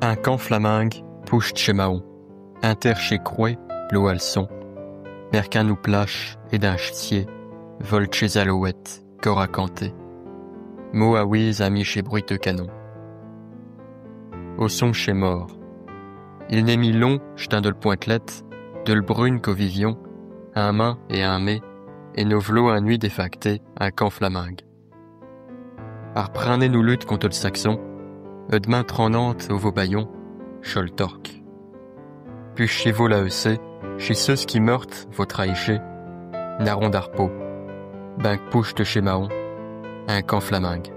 Un camp flamingue, pouche chez Mahon, inter chez Crouet, l'eau à le son, merqu'un nous plache et d'un ch'tier, vol chez Alouette, corps à canter. Mot à whiz ami chez bruiteux canon. Au son chez mort. Il n'est mis long, j't'un de le pointelette, de le brune qu'au vivion, un main et un mai, et nos v'lots un nuit défacté, un camp flamingue. Arprinez nous lutte contre le saxon, demain trendante au vos baillons, chol torque. Puis chez vous la EC, chez ceux qui meurent, vos trahichés, naron d'arpeau, ben pouche de chez Mahon, un camp flamingue.